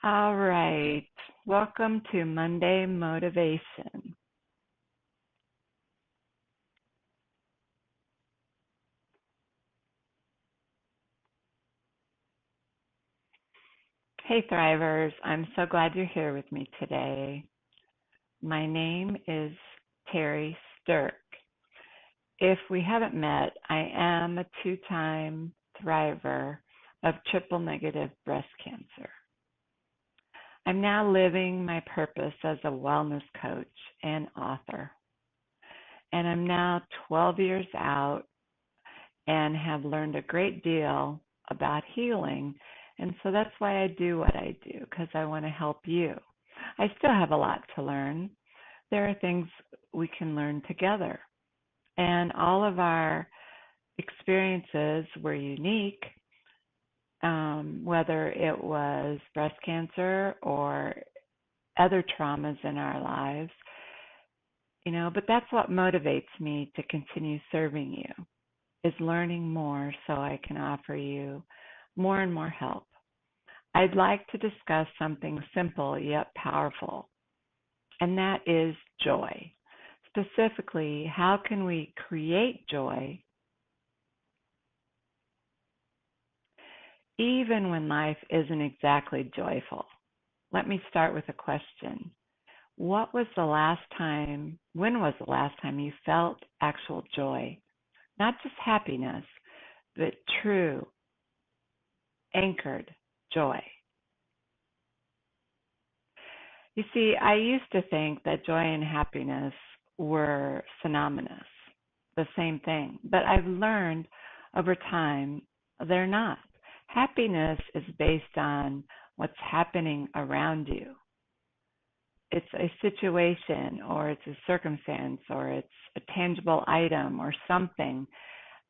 All right. Welcome to Monday Motivation. Hey, Thrivers. I'm so glad you're here with me today. My name is Terry Stirk. If we haven't met, I am a two-time thriver of triple negative breast cancer. I'm now living my purpose as a wellness coach and author. And I'm now 12 years out and have learned a great deal about healing. And so that's why I do what I do, because I want to help you. I still have a lot to learn. There are things we can learn together. And all of our experiences were unique, whether it was breast cancer or other traumas in our lives, but that's what motivates me to continue serving you, is learning more so I can offer you more and more help. I'd like to discuss something simple yet powerful, and that is joy. Specifically, how can we create joy even when life isn't exactly joyful? Let me start with a question. When was the last time you felt actual joy? Not just happiness, but true, anchored joy. You see, I used to think that joy and happiness were synonymous, the same thing. But I've learned over time they're not. Happiness is based on what's happening around you. It's a situation, or it's a circumstance, or it's a tangible item or something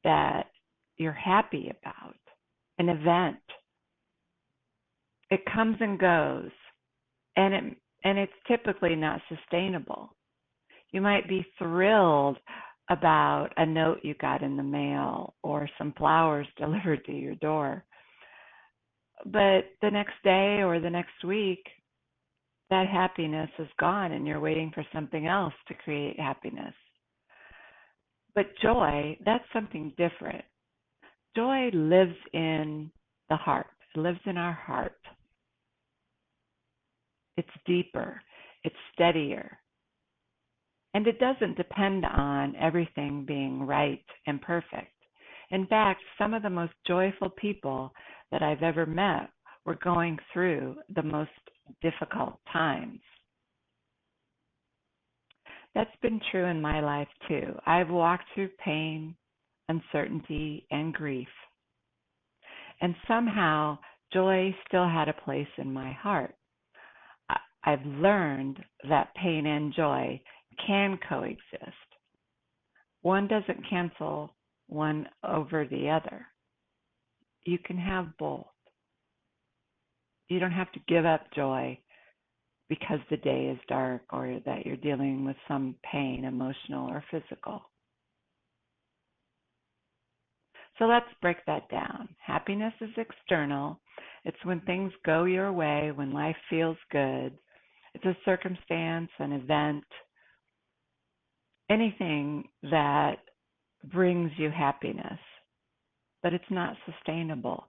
that you're happy about, an event. It comes and goes, and it's typically not sustainable. You might be thrilled about a note you got in the mail or some flowers delivered to your door. But the next day or the next week, that happiness is gone and you're waiting for something else to create happiness. But joy, that's something different. Joy lives in the heart. It lives in our heart. It's deeper. It's steadier. And it doesn't depend on everything being right and perfect. In fact, some of the most joyful people that I've ever met were going through the most difficult times. That's been true in my life too. I've walked through pain, uncertainty, and grief. And somehow joy still had a place in my heart. I've learned that pain and joy can coexist. One doesn't cancel one over the other. You can have both. You don't have to give up joy because the day is dark or that you're dealing with some pain, emotional or physical. So let's break that down. Happiness is external. It's when things go your way, when life feels good. It's a circumstance, an event, anything that brings you happiness, but it's not sustainable.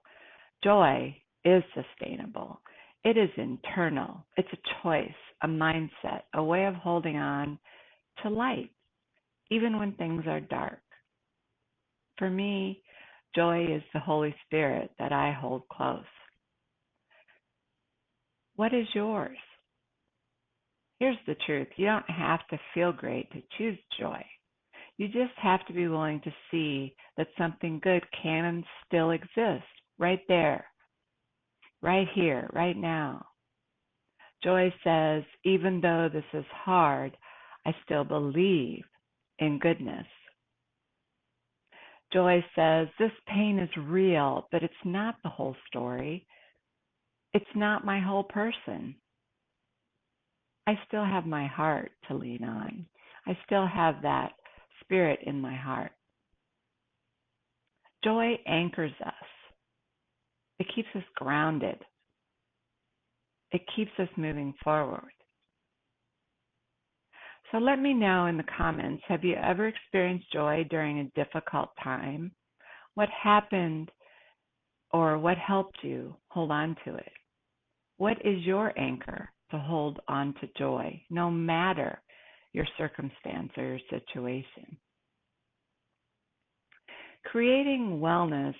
Joy is sustainable. It is internal. It's a choice, a mindset, a way of holding on to light, even when things are dark. For me, joy is the Holy Spirit that I hold close. What is yours? Here's the truth. You don't have to feel great to choose joy. You just have to be willing to see that something good can still exist right there, right here, right now. Joy says, even though this is hard, I still believe in goodness. Joy says, this pain is real, but it's not the whole story. It's not my whole person. I still have my heart to lean on. I still have that spirit in my heart. Joy anchors us. It keeps us grounded. It keeps us moving forward. So let me know in the comments, have you ever experienced joy during a difficult time? What happened or what helped you hold on to it? What is your anchor to hold on to joy, no matter your circumstance or your situation? Creating wellness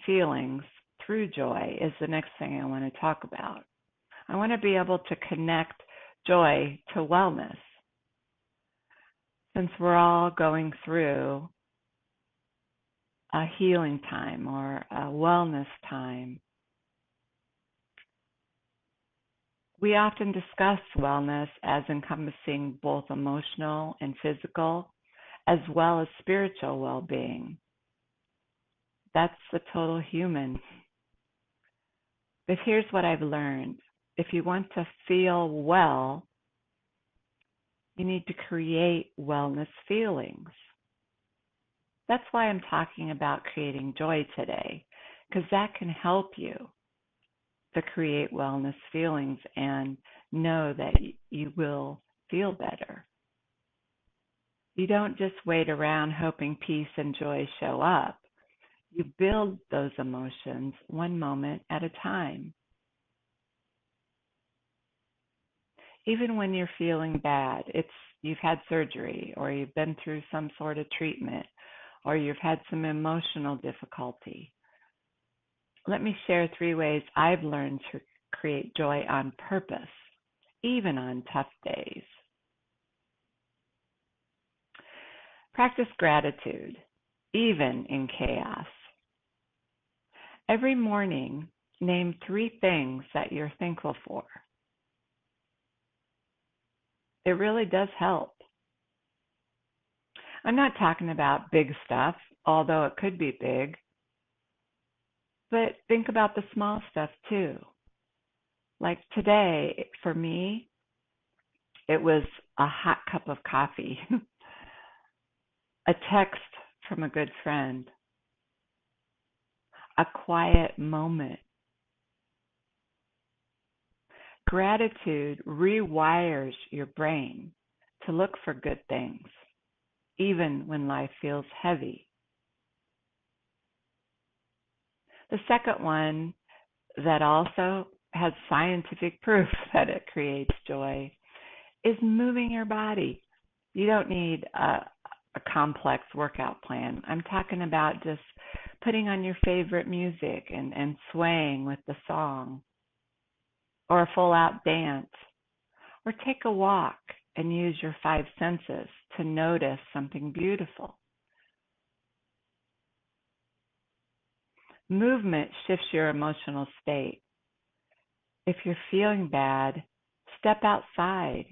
feelings through joy is the next thing I want to talk about. I want to be able to connect joy to wellness. Since we're all going through a healing time or a wellness time, we often discuss wellness as encompassing both emotional and physical, as well as spiritual well-being. That's the total human. But here's what I've learned. If you want to feel well, you need to create wellness feelings. That's why I'm talking about creating joy today, because that can help you to create wellness feelings and know that you will feel better. You don't just wait around hoping peace and joy show up. You build those emotions one moment at a time. Even when you're feeling bad, you've had surgery or you've been through some sort of treatment or you've had some emotional difficulty. Let me share 3 ways I've learned to create joy on purpose, even on tough days. Practice gratitude, even in chaos. Every morning, name 3 things that you're thankful for. It really does help. I'm not talking about big stuff, although it could be big. But think about the small stuff too. Like today, for me, it was a hot cup of coffee, a text from a good friend, a quiet moment. Gratitude rewires your brain to look for good things, even when life feels heavy. The second one that also has scientific proof that it creates joy is moving your body. You don't need a complex workout plan. I'm talking about just putting on your favorite music and swaying with the song, or a full out dance, or take a walk and use your 5 senses to notice something beautiful. Movement shifts your emotional state. If you're feeling bad, step outside.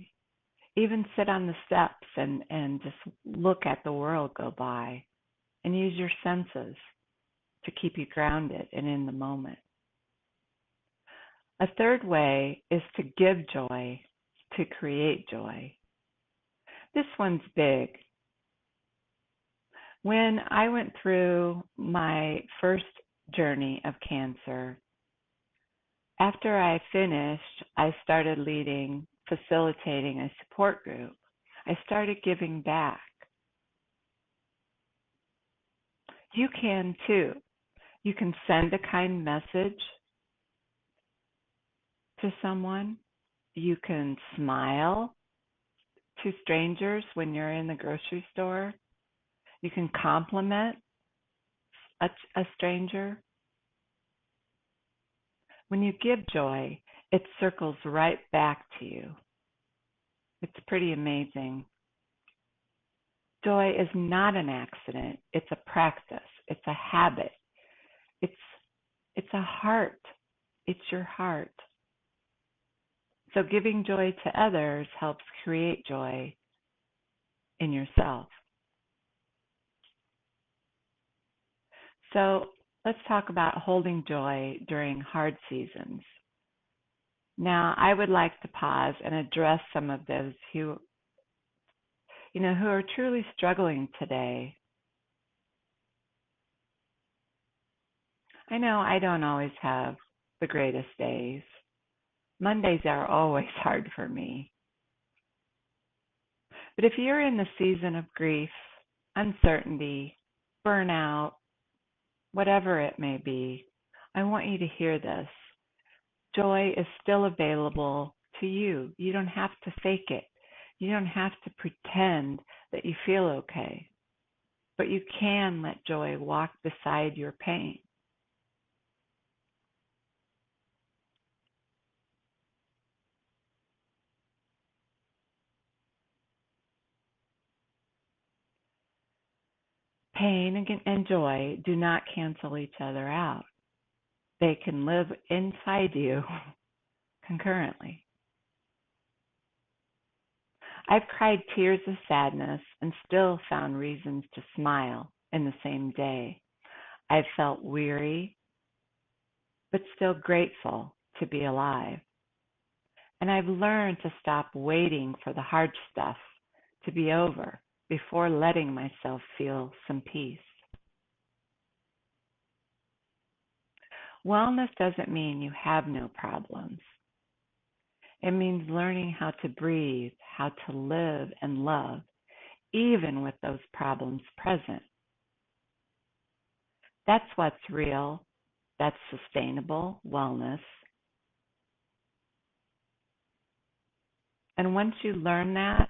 Even sit on the steps and just look at the world go by and use your senses to keep you grounded and in the moment. A third way is to give joy, to create joy. This one's big. When I went through my first journey of cancer, after I finished, I started facilitating a support group. I started giving back. You can too. You can send a kind message to someone. You can smile to strangers when you're in the grocery store. You can compliment a stranger. When you give joy, it circles right back to you. It's pretty amazing. Joy is not an accident. It's a practice. It's a habit. It's a heart. It's your heart. So giving joy to others helps create joy in yourself. So let's talk about holding joy during hard seasons. Now, I would like to pause and address some of those who are truly struggling today. I know I don't always have the greatest days. Mondays are always hard for me. But if you're in the season of grief, uncertainty, burnout, whatever it may be, I want you to hear this. Joy is still available to you. You don't have to fake it. You don't have to pretend that you feel okay. But you can let joy walk beside your pain. Pain and joy do not cancel each other out. They can live inside you concurrently. I've cried tears of sadness and still found reasons to smile in the same day. I've felt weary, but still grateful to be alive. And I've learned to stop waiting for the hard stuff to be over before letting myself feel some peace. Wellness doesn't mean you have no problems. It means learning how to breathe, how to live and love, even with those problems present. That's what's real. That's sustainable wellness. And once you learn that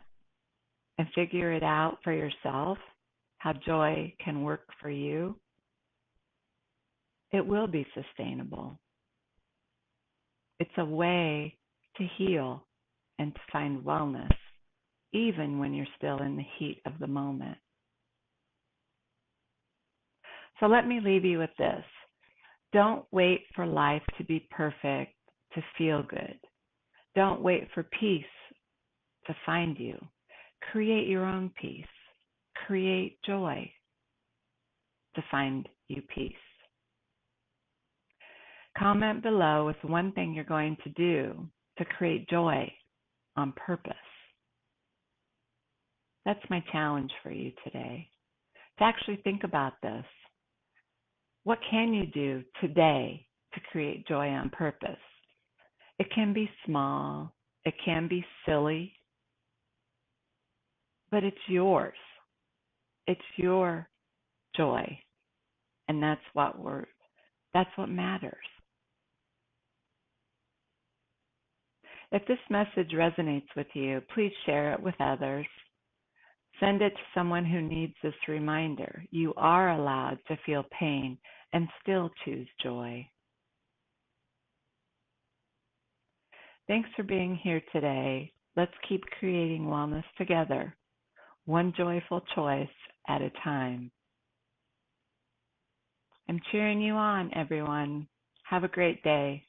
and figure it out for yourself, how joy can work for you, it will be sustainable. It's a way to heal and to find wellness, even when you're still in the heat of the moment. So let me leave you with this. Don't wait for life to be perfect to feel good. Don't wait for peace to find you. Create your own peace. Create joy to find you peace. Comment below with one thing you're going to do to create joy on purpose. That's my challenge for you today, to actually think about this. What can you do today to create joy on purpose? It can be small, it can be silly, but it's yours. It's your joy, and that's what matters. If this message resonates with you, please share it with others. Send it to someone who needs this reminder. You are allowed to feel pain and still choose joy. Thanks for being here today. Let's keep creating wellness together, one joyful choice at a time. I'm cheering you on, everyone. Have a great day.